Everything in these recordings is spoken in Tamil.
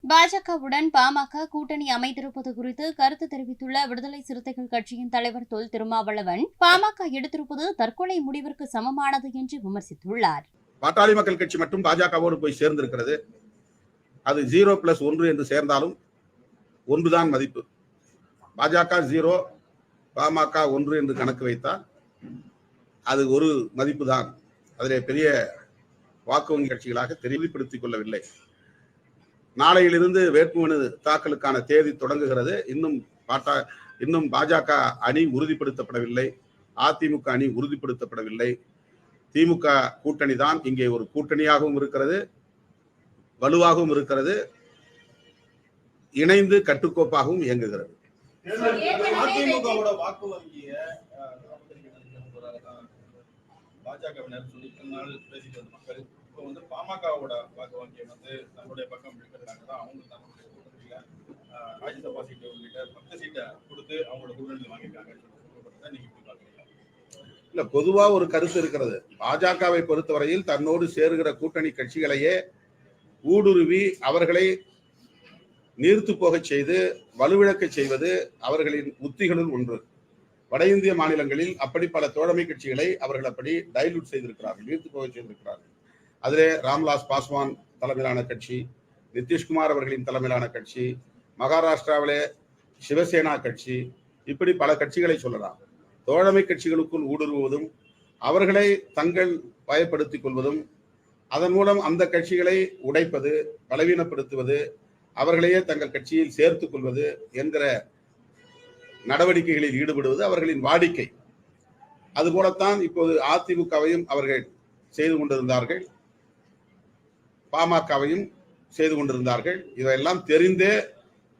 பாஜகவுடன் பாமக கூட்டணி அமைத்திருப்பது குறித்து கருத்து தெரிவித்துள்ள விடுதலை சிறுத்தைகள் கட்சியின் தலைவர் தொல் திருமாவளவன், பாமக எடுத்திருப்பது தற்கொலை முடிவிற்கு சமமானது என்று விமர்சித்துள்ளார். பாட்டாளி மக்கள் கட்சி மட்டும் பாஜகவோடு போய் சேர்ந்திருக்கிறது. அது 0+1 என்று சேர்ந்தாலும் ஒன்றுதான் மதிப்பு. பாஜக 0, பாமக 1 என்று கணக்கு வைத்தால் அது ஒரு மதிப்பு தான். அதிலே பெரிய வாக்கு வங்கி கட்சிகளாக தெளிவுபடுத்திக் கொள்ளவில்லை. நாளையிலிருந்து வேட்புமனு தாக்கலுக்கான தேதி தொடங்குகிறது. இன்னும் பாஜக அணி உறுதிப்படுத்தப்படவில்லை, அதிமுக அணி உறுதிப்படுத்தப்படவில்லை. திமுக கூட்டணி தான் இங்கே ஒரு கூட்டணியாகவும் இருக்கிறது, வலுவாகவும் இருக்கிறது, இணைந்து கட்டுக்கோப்பாகவும் இயங்குகிறது. அதிமுகவோட வாக்கு வங்கிய பாஜகவினர் பேசிட்டு வந்த மக்கள் இப்போ வந்து பாமகவோட வாக்கு வங்கியை வந்து தன்னுடைய பக்கம் இருக்கிறதுனால தான் அவங்க தன்னுடைய ராஜ்யசபா சீட்டை உள்ளிட்ட 10 சீட்டை கொடுத்து அவங்களோட கூட்டணியில் வாங்கியிருக்காங்க. இல்ல, பொதுவா ஒரு கருத்து இருக்கிறது. பாஜகவை பொறுத்தவரையில் தன்னோடு சேருகிற கூட்டணி கட்சிகளையே ஊடுருவி அவர்களை நீர்த்து போக செய்து வலுவிழக்க செய்வது அவர்களின் உத்திகளுள் ஒன்று. வட இந்திய மாநிலங்களில் அப்படி பல தோழமை கட்சிகளை அவர்கள் அப்படி டைலூட் செய்திருக்கிறார்கள், நீர்த்து போக செய்திருக்கிறார்கள். அதிலே ராம்விலாஸ் பாஸ்வான் தலைமையிலான கட்சி, நிதிஷ்குமார் அவர்களின் தலைமையிலான கட்சி, மகாராஷ்டிராவிலே சிவசேனா கட்சி, இப்படி பல கட்சிகளை சொல்லலாம். தோழமை கட்சிகளுக்குள் ஊடுருவதும் அவர்களை தங்கள் பயப்படுத்திக் கொள்வதும் அதன் மூலம் அந்த கட்சிகளை உடைப்பது, பலவீனப்படுத்துவது, அவர்களையே தங்கள் கட்சியில் சேர்த்துக் கொள்வது என்கிற நடவடிக்கைகளில் ஈடுபடுவது அவர்களின் வாடிக்கை. அதுபோலத்தான் இப்போது அதிமுகவையும் அவர்கள் செய்து கொண்டிருந்தார்கள், பாமகவையும் செய்து கொண்டிருந்தார்கள். இதையெல்லாம் தெரிந்தே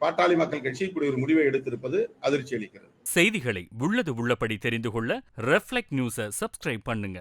பாட்டாளி மக்கள் கட்சி இப்படி ஒரு முடிவை எடுத்திருப்பது அதிர்ச்சி அளிக்கிறது. செய்திகளை உள்ளது உள்ளபடி தெரிந்து கொள்ள ரெஃப்ளெக்ட் நியூஸை சப்ஸ்கிரைப் பண்ணுங்க.